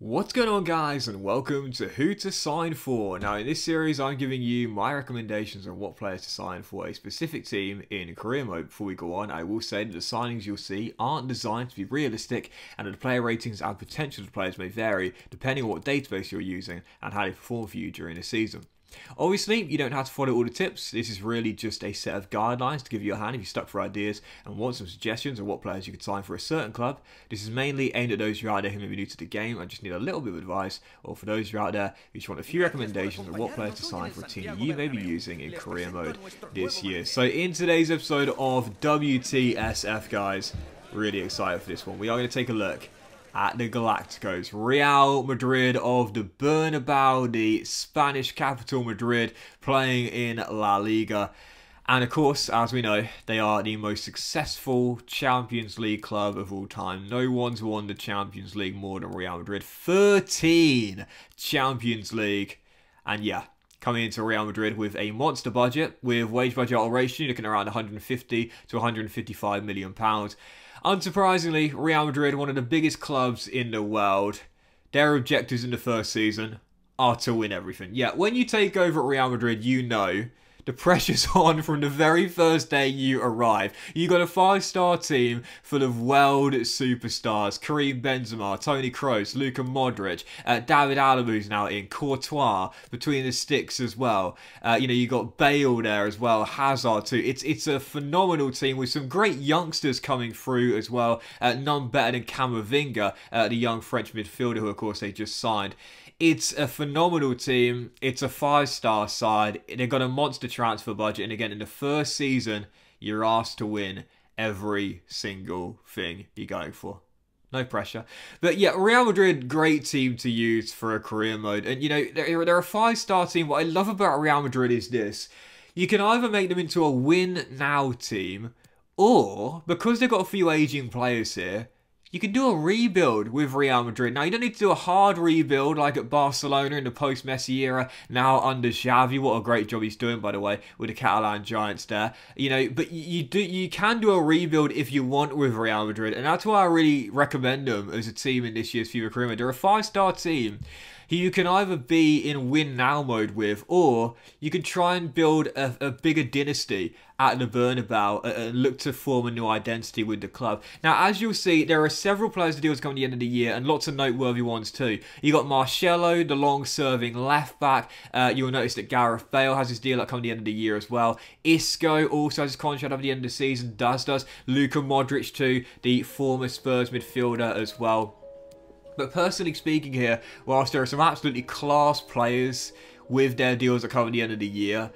What's going on, guys, and welcome to Who to Sign For. Now, in this series I'm giving you my recommendations on what players to sign for a specific team in career mode. Before we go on, I will say that the signings you'll see aren't designed to be realistic, and that the player ratings and potential of the players may vary depending on what database you're using and how they perform for you during the season. Obviously, you don't have to follow all the tips. This is really just a set of guidelines to give you a hand if you're stuck for ideas and want some suggestions on what players you could sign for a certain club. This is mainly aimed at those who are out there who may be new to the game and just need a little bit of advice, or for those who are out there who just want a few recommendations on what players to sign for a team you may be using in career mode this year. So in today's episode of WTSF, guys, really excited for this one. We are going to take a look at the Galacticos, Real Madrid of the Bernabeu, the Spanish capital Madrid, playing in La Liga. And of course, as we know, they are the most successful Champions League club of all time. No one's won the Champions League more than Real Madrid. 13 Champions League. And yeah, coming into Real Madrid with a monster budget, with wage budget alteration, you're looking around 150 to 155 million pounds. Unsurprisingly, Real Madrid, one of the biggest clubs in the world, their objectives in the first season are to win everything. Yeah, when you take over at Real Madrid, you know the pressure's on from the very first day you arrive. You got a 5-star team full of world superstars: Karim Benzema, Toni Kroos, Luka Modric, David Alaba, who's now in, Courtois between the sticks as well. You got Bale there as well, Hazard too. It's a phenomenal team with some great youngsters coming through as well. None better than Camavinga, the young French midfielder who of course they just signed. It's a phenomenal team. It's a 5-star side. They've got a monster transfer budget. And again, in the first season, you're asked to win every single thing you're going for. No pressure. But yeah, Real Madrid, great team to use for a career mode. And you know, they're a 5-star team. What I love about Real Madrid is this. You can either make them into a win now team, or because they've got a few aging players here, you can do a rebuild with Real Madrid. Now, you don't need to do a hard rebuild like at Barcelona in the post-Messi era, now under Xavi. What a great job he's doing, by the way, with the Catalan Giants there. You know, but you can do a rebuild if you want with Real Madrid, and that's why I really recommend them as a team in this year's FIFA career mode. They're a 5-star team who you can either be in win now mode with, or you can try and build a bigger dynasty at the Bernabeu and look to form a new identity with the club. Now, as you'll see, there are several players to deals coming at the end of the year, and lots of noteworthy ones too. You got Marcelo, the long-serving left-back. You'll notice that Gareth Bale has his deal coming at the end of the year as well. Isco also has his contract at the end of the season, does. Luka Modric too, the former Spurs midfielder as well. But personally speaking here, whilst there are some absolutely class players with their deals that come at the end of the year,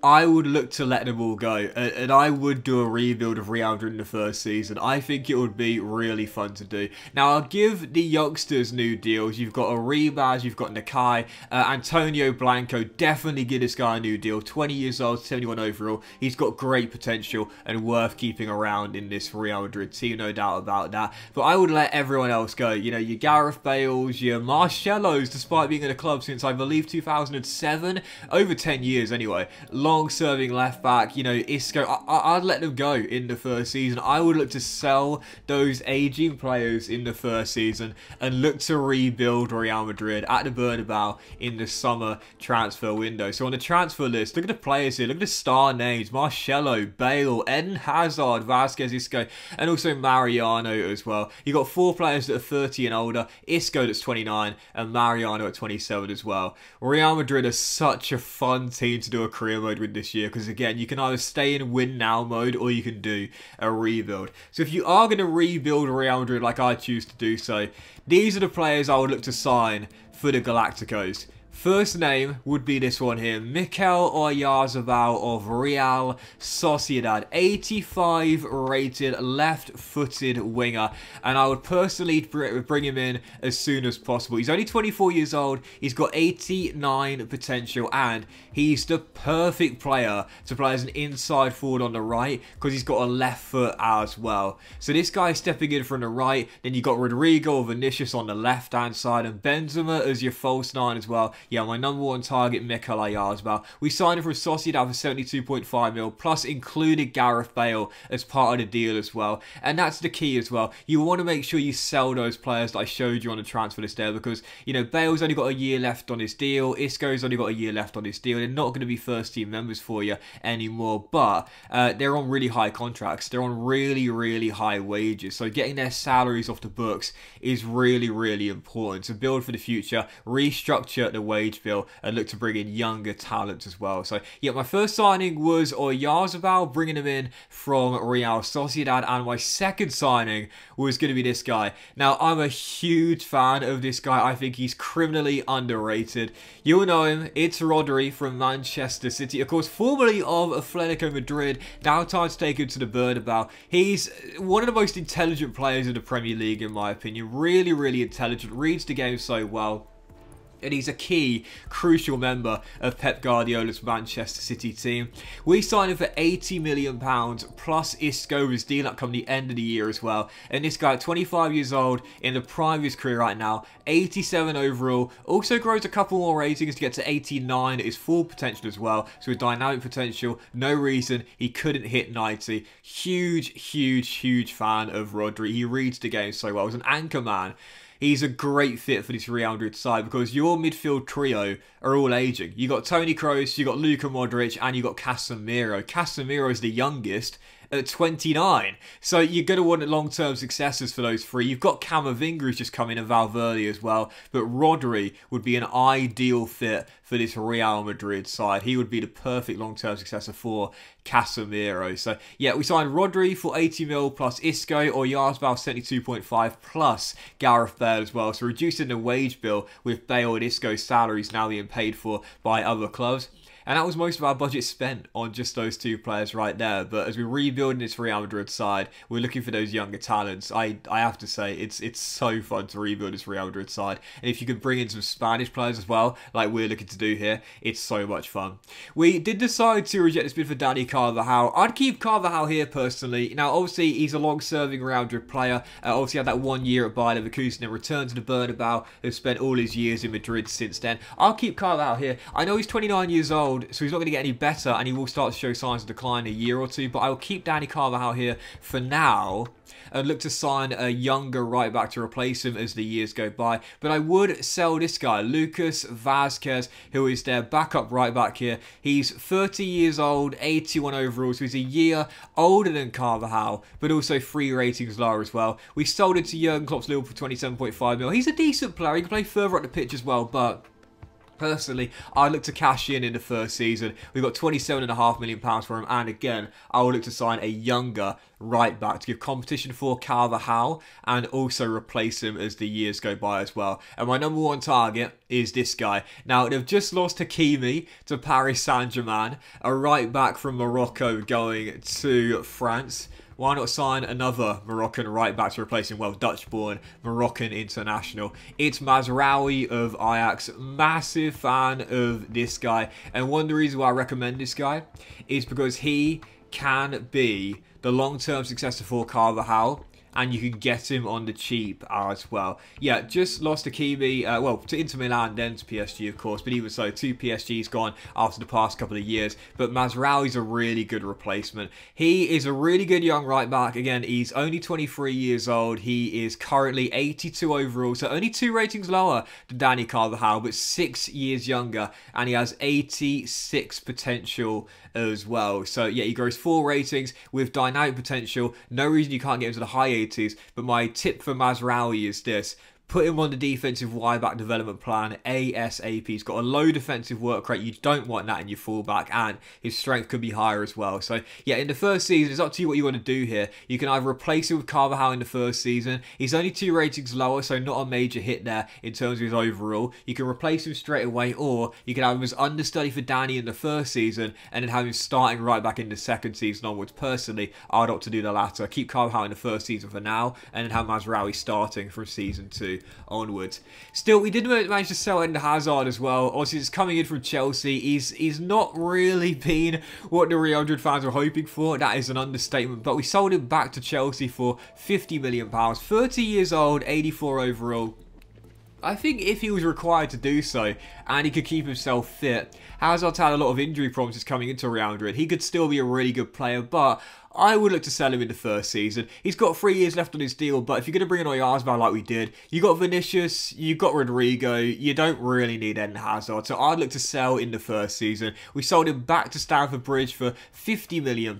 I would look to let them all go, and I would do a rebuild of Real Madrid in the first season. I think it would be really fun to do. Now, I'll give the youngsters new deals. You've got Arribas, you've got Nakai, Antonio Blanco. Definitely give this guy a new deal. 20 years old, 71 overall. He's got great potential and worth keeping around in this Real Madrid team, no doubt about that. But I would let everyone else go. You know, your Gareth Bales, your Marcelos, despite being in the club since, I believe, 2007. Over 10 years anyway. Long-serving left-back, you know, Isco, I'd let them go in the first season. I would look to sell those aging players in the first season and look to rebuild Real Madrid at the Bernabeu in the summer transfer window. So on the transfer list, look at the players here. Look at the star names: Marcelo, Bale, Eden Hazard, Vasquez, Isco, and also Mariano as well. You've got 4 players that are 30 and older: Isco that's 29 and Mariano at 27 as well. Real Madrid are such a fun team to do a career mode with this year, because again, you can either stay in win now mode or you can do a rebuild. So if you are going to rebuild Real Madrid like I choose to do so, these are the players I would look to sign for the Galacticos. First name would be this one here, Mikel Oyarzabal of Real Sociedad. 85 rated left-footed winger, and I would personally bring him in as soon as possible. He's only 24 years old, he's got 89 potential, and he's the perfect player to play as an inside forward on the right, because he's got a left foot as well. So this guy stepping in from the right, then you got Rodrigo or Vinicius on the left-hand side, and Benzema as your false 9 as well. yeah, my number one target, Mikel Oyarzabal. We signed him from Sociedad for 72.5 mil, plus included Gareth Bale as part of the deal as well. And that's the key as well. You want to make sure you sell those players that I showed you on the transfer list there, because, you know, Bale's only got a year left on his deal. Isco's only got a year left on his deal. They're not going to be first team members for you anymore, but they're on really high contracts. They're on really, really high wages. So getting their salaries off the books is really, really important to build for the future, restructure the wage bill, and look to bring in younger talent as well. So yeah, my first signing was Oyarzabal, bringing him in from Real Sociedad, and my second signing was going to be this guy. Now, I'm a huge fan of this guy. I think he's criminally underrated. You'll know him. It's Rodri from Manchester City, of course, formerly of Atletico Madrid. Now time to take him to the Bernabeu. He's one of the most intelligent players in the Premier League, in my opinion. Really, really intelligent. Reads the game so well. And he's a key, crucial member of Pep Guardiola's Manchester City team. We signed him for £80 million, plus Isco was dealing up come the end of the year as well. And this guy, 25 years old, in the prime of his career right now, 87 overall. Also grows a couple more ratings to get to 89 at his full potential as well. So with dynamic potential, no reason he couldn't hit 90. Huge fan of Rodri. He reads the game so well. He's an anchor man. He's a great fit for this Real Madrid side, because your midfield trio are all aging. You got Toni Kroos, you got Luka Modric, and you got Casemiro. Casemiro is the youngest at 29. So you're going to want long-term successors for those three. You've got Camavinga who's just come in, and Valverde as well. But Rodri would be an ideal fit for this Real Madrid side. He would be the perfect long-term successor for Casemiro. So yeah, we signed Rodri for 80 mil plus Isco, or Oyarzabal 72.5 plus Gareth Bale as well. So reducing the wage bill with Bale and Isco's salaries now being paid for by other clubs. And that was most of our budget spent on just those two players right there. But as we're rebuilding this Real Madrid side, we're looking for those younger talents. I have to say, it's so fun to rebuild this Real Madrid side. And if you could bring in some Spanish players as well, like we're looking to do here, it's so much fun. We did decide to reject this bid for Dani Carvajal. I'd keep Carvajal here personally. Now, obviously, he's a long-serving Real Madrid player. Obviously, had that 1 year at Bayer Leverkusen and returned to the Bernabeu. Has spent all his years in Madrid since then. I'll keep Carvajal here. I know he's 29 years old, so he's not going to get any better, and he will start to show signs of decline in a year or two, but I will keep Dani Carvajal here for now and look to sign a younger right back to replace him as the years go by. But I would sell this guy, Lucas Vázquez, who is their backup right back here. He's 30 years old, 81 overall, so he's a year older than Carvajal, but also 3 ratings lower as well. We sold it to Jurgen Klopp's Liverpool for 27.5 mil. He's a decent player. He can play further up the pitch as well, but personally, I look to cash in the first season. We've got £27.5 million for him, and again, I will look to sign a younger right back to give competition for Carvajal and also replace him as the years go by as well. And my number one target is this guy. Now, they've just lost Hakimi to Paris Saint-Germain, a right back from Morocco going to France. Why not sign another Moroccan right back to replace him? Well, Dutch-born Moroccan international. It's Mazraoui of Ajax. Massive fan of this guy. And one of the reasons why I recommend this guy is because he can be the long-term successor for Carvajal, and you can get him on the cheap as well. Yeah, just lost Hakimi, well, to Inter Milan, then to PSG, of course, but even so, 2 PSG's gone after the past couple of years. But Mazraoui's a really good replacement. He is a really good young right back. Again, he's only 23 years old. He is currently 82 overall, so only 2 ratings lower than Dani Carvajal, but 6 years younger, and he has 86 potential as well. So yeah, he grows 4 ratings with dynamic potential. No reason you can't get into the high 80s, but my tip for Mazraoui is this: put him on the defensive wide-back development plan ASAP. He's got a low defensive work rate. You don't want that in your fullback, and his strength could be higher as well. So, yeah, in the first season, it's up to you what you want to do here. You can either replace him with Carvajal in the first season. He's only 2 ratings lower, so not a major hit there in terms of his overall. You can replace him straight away, or you can have him as understudy for Dani in the first season, and then have him starting right back in the second season onwards. Personally, I'd opt to do the latter. Keep Carvajal in the first season for now, and then have Mazraoui starting from season 2 onwards. Still, we did manage to sell Eden Hazard as well. Obviously, it's coming in from Chelsea. He's not really been what the Real Madrid fans were hoping for. That is an understatement. But we sold him back to Chelsea for £50 million. 30 years old, 84 overall. I think if he was required to do so and he could keep himself fit, Hazard's had a lot of injury problems coming into Real Madrid. He could still be a really good player, but I would look to sell him in the first season. He's got 3 years left on his deal, but if you're going to bring in Oyarzabal like we did, you got Vinicius, you got Rodrigo, you don't really need Eden Hazard, so I'd look to sell in the first season. We sold him back to Stamford Bridge for £50 million.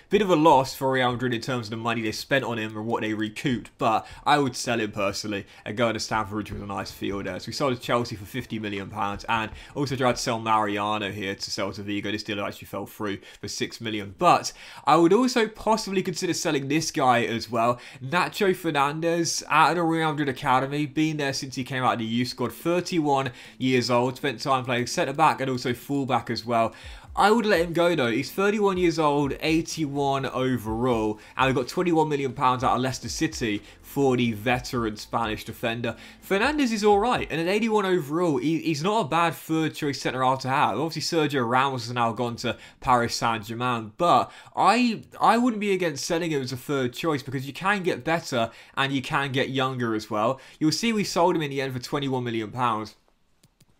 Bit of a loss for Real Madrid in terms of the money they spent on him and what they recouped, but I would sell him personally and go to Stamford Bridge with a nice field there. So we sold to Chelsea for £50 million and also tried to sell Mariano here to Celta Vigo. This deal actually fell through for £6 million, but I would also possibly consider selling this guy as well. Nacho Fernandez out of the Real Madrid Academy, been there since he came out of the youth squad, 31 years old, spent time playing centre-back and also full-back as well. I would let him go though. He's 31 years old, 81 overall, and we've got £21 million out of Leicester City for the veteran Spanish defender. Fernandez is alright, and at 81 overall, he's not a bad third choice centre-half to have. Obviously Sergio Ramos has now gone to Paris Saint-Germain, but I wouldn't be against selling him as a third choice because you can get better and you can get younger as well. You'll see we sold him in the end for £21 million.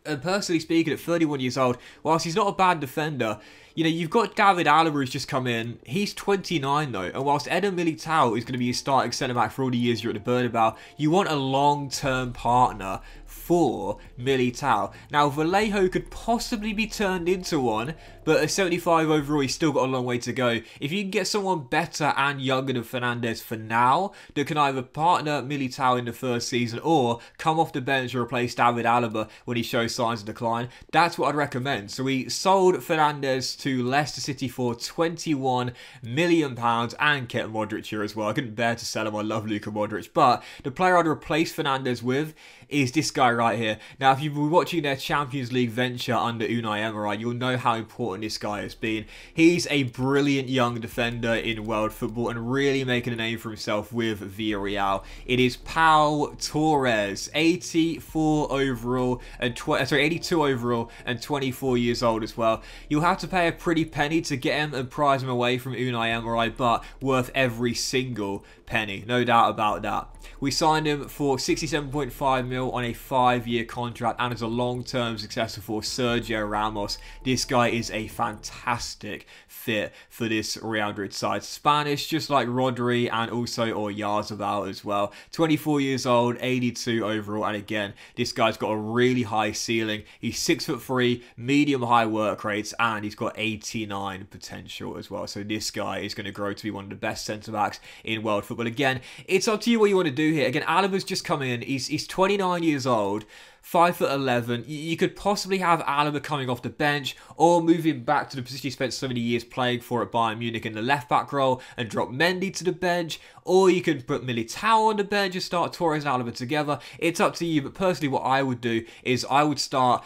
And personally speaking, at 31 years old, whilst he's not a bad defender, you know, you've got David Alaba who's just come in. He's 29 though, and whilst Eder Militao is going to be your starting centre-back for all the years you're at the Bernabeu, you want a long-term partner for Militao. Now, Vallejo could possibly be turned into one, but at 75 overall, he's still got a long way to go. If you can get someone better and younger than Fernandez for now, that can either partner Militao in the first season or come off the bench and replace David Alaba when he shows signs of decline, that's what I'd recommend. So we sold Fernandez to Leicester City for £21 million and kept Modric here as well. I couldn't bear to sell him. I love Luka Modric, but the player I'd replace Fernandez with is this guy right here. Now, if you've been watching their Champions League venture under Unai Emery, you'll know how important this guy has been. He's a brilliant young defender in world football and really making a name for himself with Villarreal. It is Pau Torres, 84 overall and 82 overall and 24 years old as well. You'll have to pay a pretty penny to get him and prize him away from Unai Emery, but worth every single penny, no doubt about that. We signed him for 67.5 mil on a 5-year contract and as a long-term successor for Sergio Ramos. This guy is a fantastic fit for this Real Madrid side. Spanish, just like Rodri and also Oyarzabal as well. 24 years old, 82 overall, and again, this guy's got a really high ceiling. He's 6'3", medium-high work rates, and he's got 89 potential as well. So this guy is going to grow to be one of the best centre-backs in world football. Again, it's up to you what you want to do here. Again, Alaba's just come in. He's 29 years old. 5'11". You could possibly have Alaba coming off the bench or moving back to the position he spent so many years playing for at Bayern Munich in the left-back role and drop Mendy to the bench, or you could put Militao on the bench and start Torres and Alaba together. It's up to you, but personally what I would do is I would start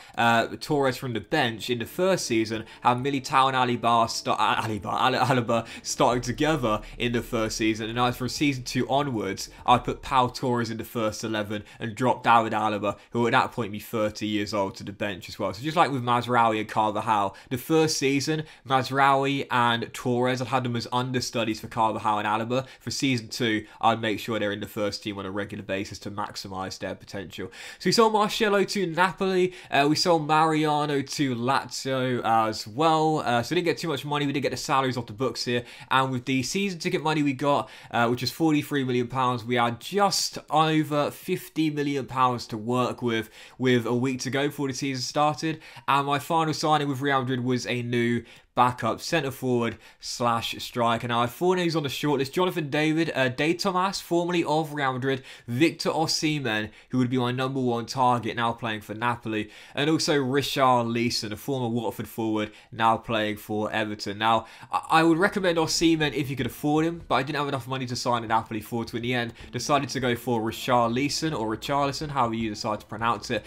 Torres from the bench in the first season, have Militao and Alaba starting together in the first season, and as from season 2 onwards, I'd put Pau Torres in the first 11 and drop David Alaba, who at that point be 30 years old, to the bench as well. So just like with Mazraoui and Carvajal, the first season, Mazraoui and Torres, I'd had them as understudies for Carvajal and Alaba. For season 2, I'd make sure they're in the first team on a regular basis to maximise their potential. So we sold Marcelo to Napoli, we sold Mariano to Lazio as well. So we didn't get too much money, we did get the salaries off the books here, and with the season ticket money we got, which is £43 million, we had just over £50 million to work with a week to go before the season started, and my final signing with Real Madrid was a new backup centre forward / striker. Now I have 4 names on the shortlist: Jonathan David, De Tomas, formerly of Real Madrid, Victor Osimhen, who would be my #1 target, now playing for Napoli, and also Richarlison, a former Watford forward, now playing for Everton. Now I would recommend Osimhen if you could afford him, but I didn't have enough money to sign a Napoli forward, so in the end decided to go for Richarlison or Richarlison, however you decide to pronounce it.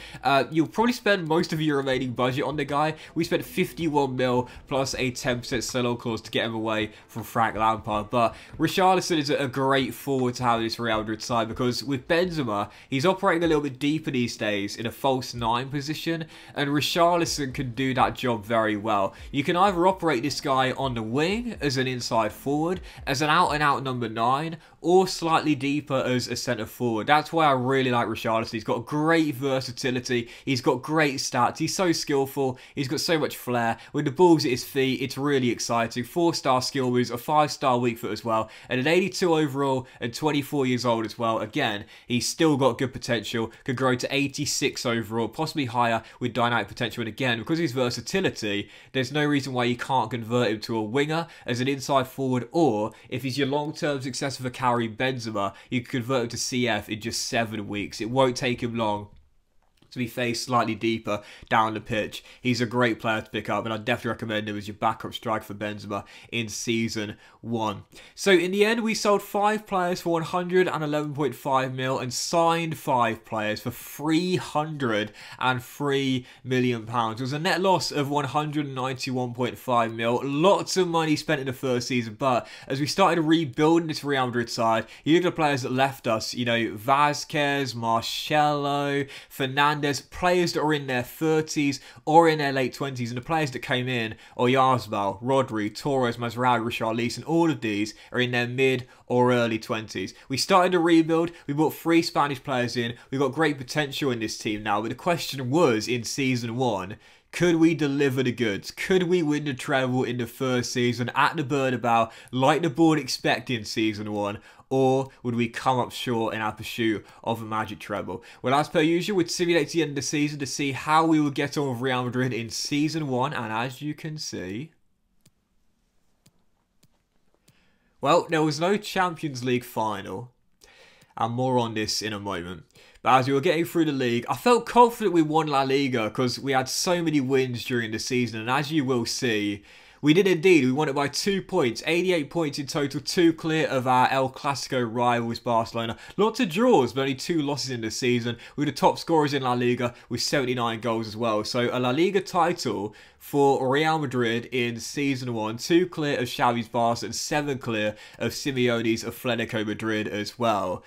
You'll probably spend most of your remaining budget on the guy. We spent 51 mil plus a 10% sell-on clause to get him away from Frank Lampard. But Richarlison is a great forward to have in this Real Madrid side, because with Benzema, he's operating a little bit deeper these days in a false 9 position, and Richarlison can do that job very well. You can either operate this guy on the wing as an inside forward, as an out-and-out number 9, or slightly deeper as a centre forward. That's why I really like Richarlison. He's got great versatility, he's got great stats, he's so skillful, he's got so much flair. With the balls at his feet, it's really exciting. 4-star skill moves, a 5-star weak foot as well, and an 82 overall and 24 years old as well. Again, he's still got good potential, could grow to 86 overall, possibly higher with dynamic potential. And again, because of his versatility, there's no reason why you can't convert him to a winger as an inside forward, or if he's your long-term successor for Karim Benzema, you can convert him to CF in just 7 weeks. It won't take him long to be faced slightly deeper down the pitch. He's a great player to pick up, and I definitely recommend him as your backup striker for Benzema in Season 1. So in the end, we sold 5 players for 111.5 mil and signed 5 players for 303 million pounds. It was a net loss of 191.5 mil. Lots of money spent in the first season, but as we started rebuilding this Real Madrid side, you look at the players that left us, you know, Vázquez, Marcelo, Fernandes, players that are in their 30s or in their late 20s, and the players that came in, Oyarzabal, Rodri, Torres, Mascherano, Richarlison, all of these are in their mid or early 20s. We started a rebuild, we brought 3 Spanish players in, we've got great potential in this team now, but the question was, in Season 1, could we deliver the goods? Could we win the treble in the first season at the Bernabeu like the board expected in Season 1? Or would we come up short in our pursuit of a magic treble? Well, as per usual, we'd simulate to the end of the season to see how we would get on with Real Madrid in Season 1. And as you can see, well, there was no Champions League final. And more on this in a moment. But as we were getting through the league, I felt confident we won La Liga because we had so many wins during the season. And as you will see, we did indeed. We won it by 2 points. 88 points in total, 2 clear of our El Clasico rivals Barcelona. Lots of draws, but only 2 losses in the season. We were the top scorers in La Liga with 79 goals as well. So a La Liga title for Real Madrid in Season 1. 2 clear of Xavi's Barca and 7 clear of Simeone's Atletico Madrid as well.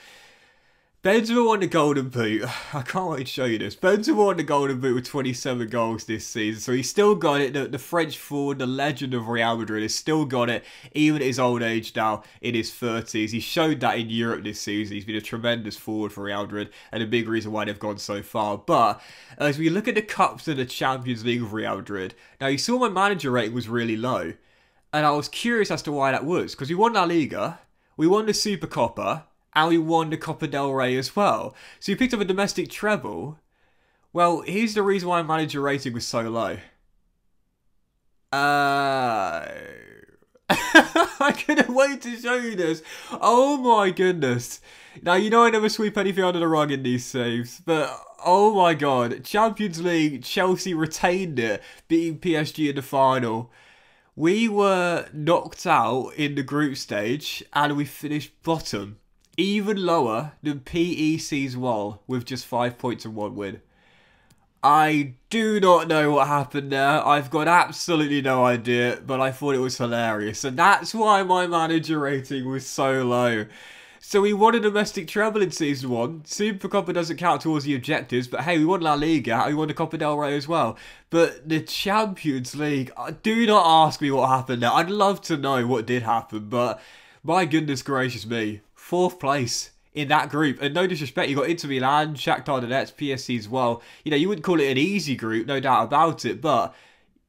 Benzema won the Golden Boot. I can't wait to show you this. Benzema won the Golden Boot with 27 goals this season. So he's still got it. The French forward, the legend of Real Madrid, has still got it, even at his old age now, in his 30s. He showed that in Europe this season. He's been a tremendous forward for Real Madrid and a big reason why they've gone so far. But as we look at the Cups and the Champions League of Real Madrid, now you saw my manager rating was really low. And I was curious as to why that was. Because we won La Liga, we won the Supercopa, and we won the Copa del Rey as well. So you picked up a domestic treble. Well, here's the reason why manager rating was so low. I couldn't wait to show you this. Oh my goodness. Now, you know I never sweep anything under the rug in these saves, but oh my god. Champions League, Chelsea retained it, beating PSG in the final. We were knocked out in the group stage, and we finished bottom. Even lower than PEC's Wall with just 5 points and 1 win. I do not know what happened there. I've got absolutely no idea, but I thought it was hilarious. And that's why my manager rating was so low. So we won a domestic treble in Season 1. Supercopa doesn't count towards the objectives, but hey, we won La Liga, and we won the Copa del Rey as well. But the Champions League, do not ask me what happened there. I'd love to know what did happen, but my goodness gracious me. 4th place in that group. And no disrespect, you got Inter Milan, Shakhtar Donetsk, PSG as well. You know, you wouldn't call it an easy group, no doubt about it, but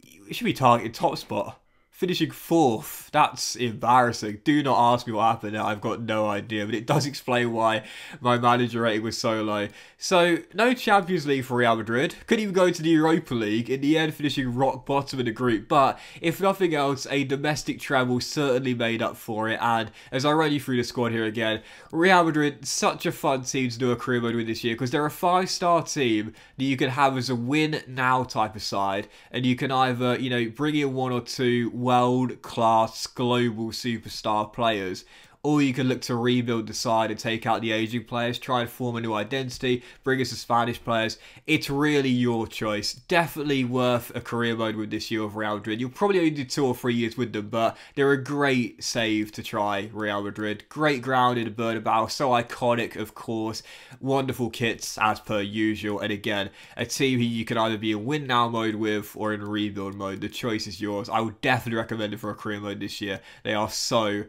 it should be targeting top spot. Finishing 4th, that's embarrassing. Do not ask me what happened there, I've got no idea, but it does explain why my manager rating was so low. So, no Champions League for Real Madrid. Couldn't even go to the Europa League, in the end finishing rock bottom of the group, but if nothing else, a domestic treble certainly made up for it. And as I run you through the squad here again, Real Madrid, such a fun team to do a career mode with this year, because they're a 5-star team that you can have as a win now type of side, and you can either, you know, bring in 1 or 2 world-class global superstar players, or you can look to rebuild the side and take out the aging players, try and form a new identity, bring us the Spanish players. It's really your choice. Definitely worth a career mode with this year of Real Madrid. You'll probably only do 2 or 3 years with them, but they're a great save to try Real Madrid. Great ground in the Bernabeu, so iconic, of course. Wonderful kits as per usual, and again, a team who you can either be in win now mode with or in rebuild mode. The choice is yours. I would definitely recommend it for a career mode this year. They are so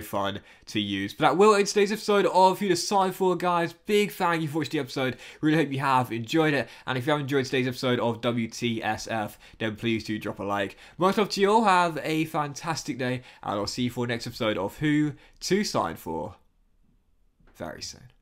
fun to use. But that will end today's episode of Who to Sign For, guys. Big thank you for watching the episode. Really hope you have enjoyed it, and if you have enjoyed today's episode of WTSF, then please do drop a like. Much love to you all. Have a fantastic day, and I'll see you for the next episode of Who to Sign For very soon.